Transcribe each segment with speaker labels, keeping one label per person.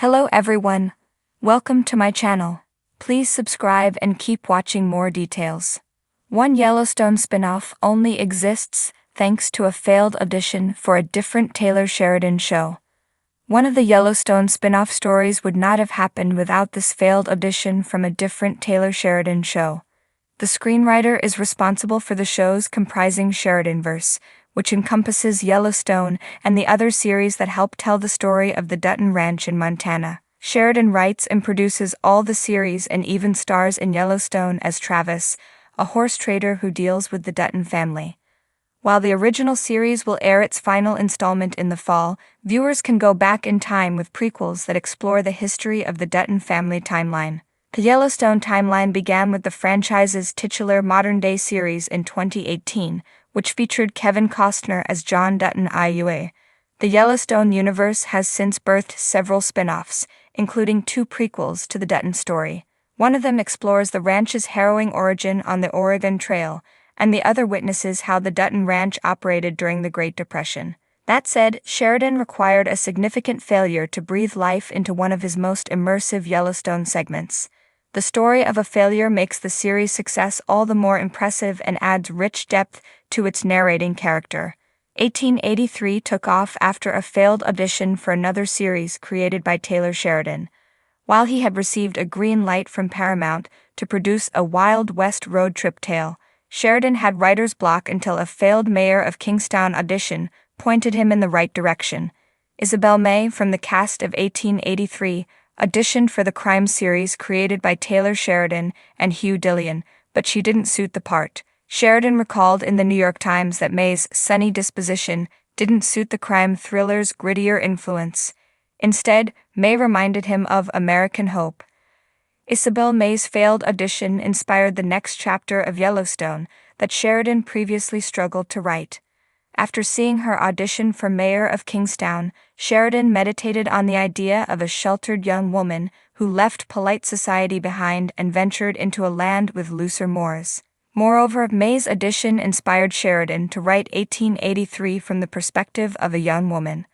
Speaker 1: Hello everyone. Welcome to my channel. Please subscribe and keep watching more details. One Yellowstone spinoff only exists thanks to a failed audition for a different Taylor Sheridan show. One of the Yellowstone spinoff stories would not have happened without this failed audition from a different Taylor Sheridan show. The screenwriter is responsible for the shows comprising Sheridanverse, which encompasses Yellowstone and the other series that help tell the story of the Dutton Ranch in Montana. Sheridan writes and produces all the series and even stars in Yellowstone as Travis, a horse trader who deals with the Dutton family. While the original series will air its final installment in the fall, viewers can go back in time with prequels that explore the history of the Dutton family timeline. The Yellowstone timeline began with the franchise's titular modern-day series in 2018, which featured Kevin Costner as John Dutton IUA. The Yellowstone universe has since birthed several spin-offs, including 2 prequels to the Dutton story. One of them explores the ranch's harrowing origin on the Oregon Trail, and the other witnesses how the Dutton Ranch operated during the Great Depression. That said, Sheridan required a significant failure to breathe life into one of his most immersive Yellowstone segments. The story of a failure makes the series' success all the more impressive and adds rich depth to its narrating character. 1883 took off after a failed audition for another series created by Taylor Sheridan. While he had received a green light from Paramount to produce a Wild West road trip tale, Sheridan had writer's block until a failed Mayor of Kingstown audition pointed him in the right direction. Isabel May, from the cast of 1883, auditioned for the crime series created by Taylor Sheridan and Hugh Dillon, but she didn't suit the part. Sheridan recalled in the New York Times that May's sunny disposition didn't suit the crime thriller's grittier influence. Instead, May reminded him of American Hope. Isabel May's failed audition inspired the next chapter of Yellowstone that Sheridan previously struggled to write. After seeing her audition for Mayor of Kingstown, Sheridan meditated on the idea of a sheltered young woman who left polite society behind and ventured into a land with looser mores. Moreover, May's audition inspired Sheridan to write 1883 from the perspective of a young woman.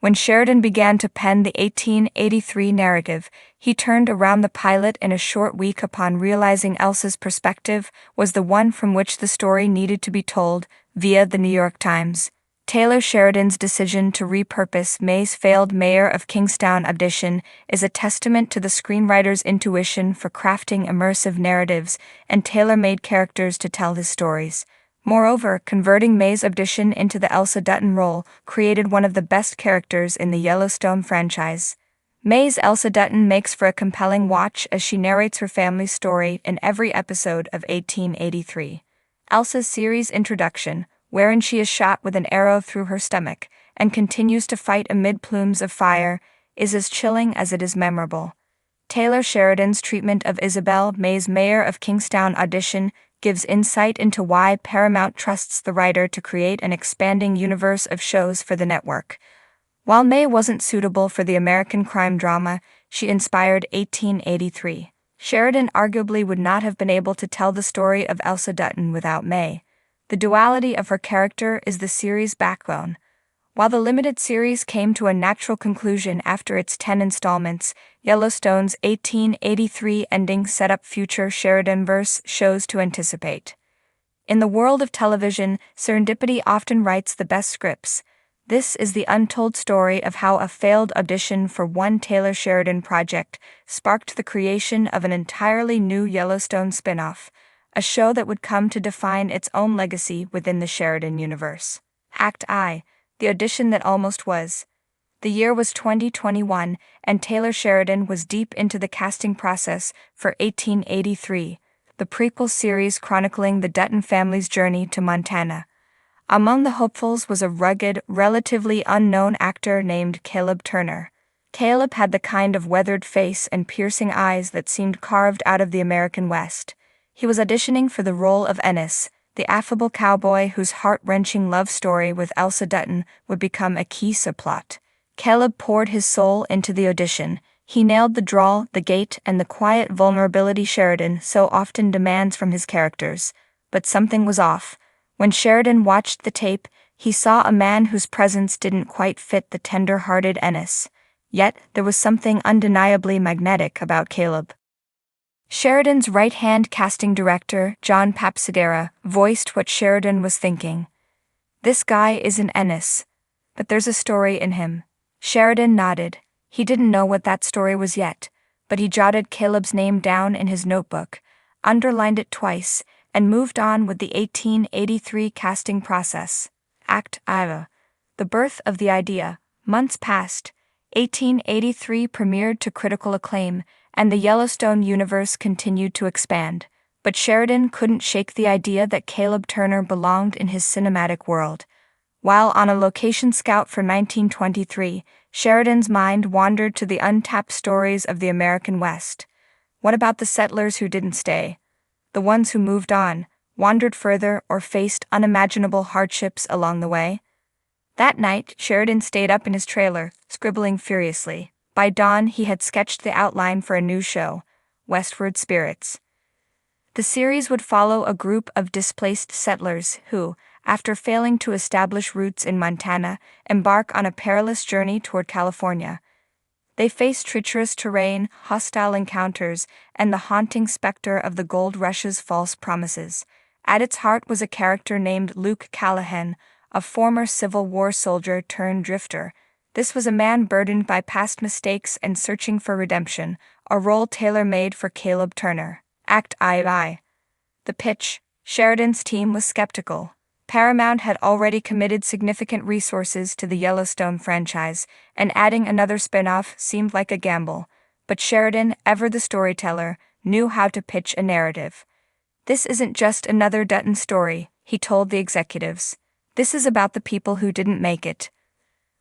Speaker 1: When Sheridan began to pen the 1883 narrative, he turned around the pilot in a short week upon realizing Elsa's perspective was the one from which the story needed to be told, via the New York Times. Taylor Sheridan's decision to repurpose May's failed Mayor of Kingstown audition is a testament to the screenwriter's intuition for crafting immersive narratives and tailor-made characters to tell his stories. Moreover, converting May's audition into the Elsa Dutton role created one of the best characters in the Yellowstone franchise. May's Elsa Dutton makes for a compelling watch as she narrates her family's story in every episode of 1883. Elsa's series introduction, wherein she is shot with an arrow through her stomach and continues to fight amid plumes of fire, is as chilling as it is memorable. Taylor Sheridan's treatment of Isabel May's Mayor of Kingstown audition gives insight into why Paramount trusts the writer to create an expanding universe of shows for the network. While May wasn't suitable for the American crime drama, she inspired 1883. Sheridan arguably would not have been able to tell the story of Elsa Dutton without May. The duality of her character is the series' backbone. While the limited series came to a natural conclusion after its 10 installments, Yellowstone's 1883 ending set up future Sheridanverse shows to anticipate. In the world of television, serendipity often writes the best scripts. This is the untold story of how a failed audition for one Taylor Sheridan project sparked the creation of an entirely new Yellowstone spinoff, a show that would come to define its own legacy within the Sheridan universe. Act I. The audition that almost was. The year was 2021, and Taylor Sheridan was deep into the casting process for 1883, the prequel series chronicling the Dutton family's journey to Montana. Among the hopefuls was a rugged, relatively unknown actor named Caleb Turner. Caleb had the kind of weathered face and piercing eyes that seemed carved out of the American West. He was auditioning for the role of Ennis, the affable cowboy whose heart-wrenching love story with Elsa Dutton would become a key subplot. Caleb poured his soul into the audition. He nailed the drawl, the gait, and the quiet vulnerability Sheridan so often demands from his characters. But something was off. When Sheridan watched the tape, he saw a man whose presence didn't quite fit the tender-hearted Ennis. Yet, there was something undeniably magnetic about Caleb. Sheridan's right-hand casting director, John Papsidera, voiced what Sheridan was thinking. "This guy isn't Ennis. But there's a story in him." Sheridan nodded. He didn't know what that story was yet, but he jotted Caleb's name down in his notebook, underlined it twice, and moved on with the 1883 casting process. Act I. The birth of the idea. Months passed. 1883 premiered to critical acclaim, and the Yellowstone universe continued to expand. But Sheridan couldn't shake the idea that Caleb Turner belonged in his cinematic world. While on a location scout for 1923, Sheridan's mind wandered to the untapped stories of the American West. What about the settlers who didn't stay? The ones who moved on, wandered further, or faced unimaginable hardships along the way? That night, Sheridan stayed up in his trailer, scribbling furiously. By dawn, he had sketched the outline for a new show, Westward Spirits. The series would follow a group of displaced settlers who, after failing to establish roots in Montana, embark on a perilous journey toward California. They face treacherous terrain, hostile encounters, and the haunting specter of the gold rush's false promises. At its heart was a character named Luke Callahan, a former Civil War soldier turned drifter. This was a man burdened by past mistakes and searching for redemption, a role tailor-made for Caleb Turner. Act I. The pitch. Sheridan's team was skeptical. Paramount had already committed significant resources to the Yellowstone franchise, and adding another spin-off seemed like a gamble. But Sheridan, ever the storyteller, knew how to pitch a narrative. "This isn't just another Dutton story," he told the executives. "This is about the people who didn't make it.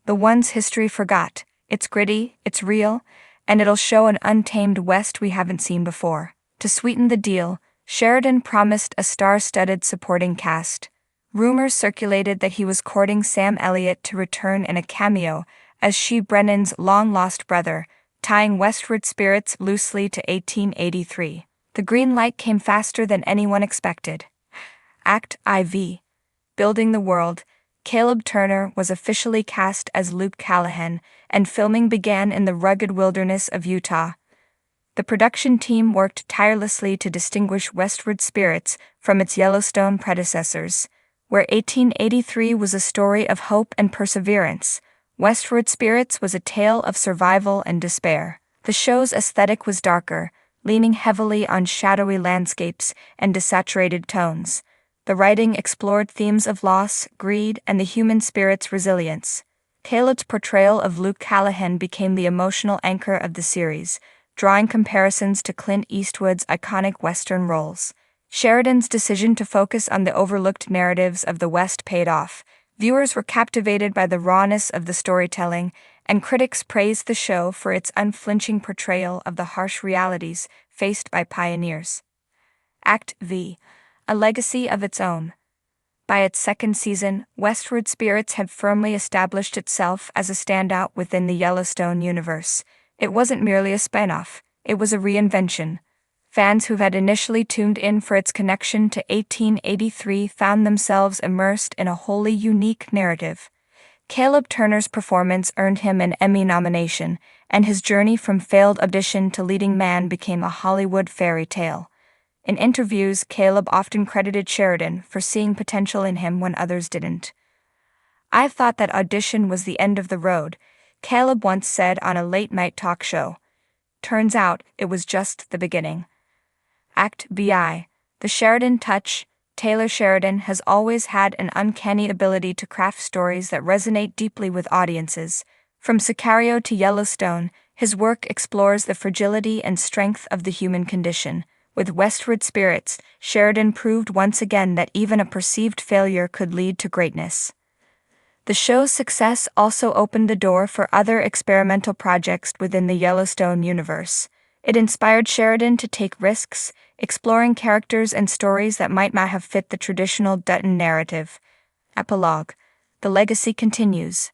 Speaker 1: The ones history forgot. It's gritty, it's real, and it'll show an untamed West we haven't seen before." To sweeten the deal, Sheridan promised a star-studded supporting cast. Rumors circulated that he was courting Sam Elliott to return in a cameo as She Brennan's long-lost brother, tying Westward Spirits loosely to 1883. The green light came faster than anyone expected. Act IV. Building the world. Caleb Turner was officially cast as Luke Callahan, and filming began in the rugged wilderness of Utah. The production team worked tirelessly to distinguish Westward Spirits from its Yellowstone predecessors. Where 1883 was a story of hope and perseverance, Westward Spirits was a tale of survival and despair. The show's aesthetic was darker, leaning heavily on shadowy landscapes and desaturated tones. The writing explored themes of loss, greed, and the human spirit's resilience. Caleb's portrayal of Luke Callahan became the emotional anchor of the series, drawing comparisons to Clint Eastwood's iconic Western roles. Sheridan's decision to focus on the overlooked narratives of the West paid off. Viewers were captivated by the rawness of the storytelling, and critics praised the show for its unflinching portrayal of the harsh realities faced by pioneers. Act V. A legacy of its own. By its second season, Westward Spirits had firmly established itself as a standout within the Yellowstone universe. It wasn't merely a spin-off, it was a reinvention. Fans who had initially tuned in for its connection to 1883 found themselves immersed in a wholly unique narrative. Caleb Turner's performance earned him an Emmy nomination, and his journey from failed audition to leading man became a Hollywood fairy tale. In interviews, Caleb often credited Sheridan for seeing potential in him when others didn't. "I thought that Audition was the end of the road," Caleb once said on a late-night talk show. "Turns out, it was just the beginning." Act BI. The Sheridan touch. Taylor Sheridan has always had an uncanny ability to craft stories that resonate deeply with audiences. From Sicario to Yellowstone, his work explores the fragility and strength of the human condition. With Westward Spirits, Sheridan proved once again that even a perceived failure could lead to greatness. The show's success also opened the door for other experimental projects within the Yellowstone universe. It inspired Sheridan to take risks, exploring characters and stories that might not have fit the traditional Dutton narrative. Epilogue. The legacy continues.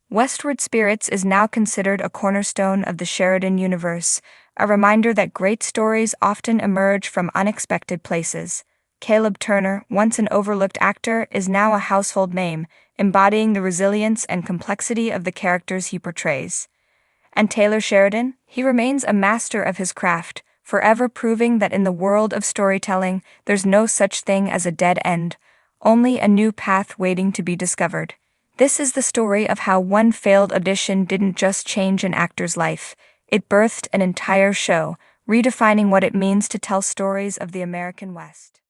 Speaker 1: Westward Spirits is now considered a cornerstone of the Sheridan universe, a reminder that great stories often emerge from unexpected places. Caleb Turner, once an overlooked actor, is now a household name, embodying the resilience and complexity of the characters he portrays. And Taylor Sheridan? He remains a master of his craft, forever proving that in the world of storytelling, there's no such thing as a dead end, only a new path waiting to be discovered. This is the story of how one failed audition didn't just change an actor's life, it birthed an entire show, redefining what it means to tell stories of the American West.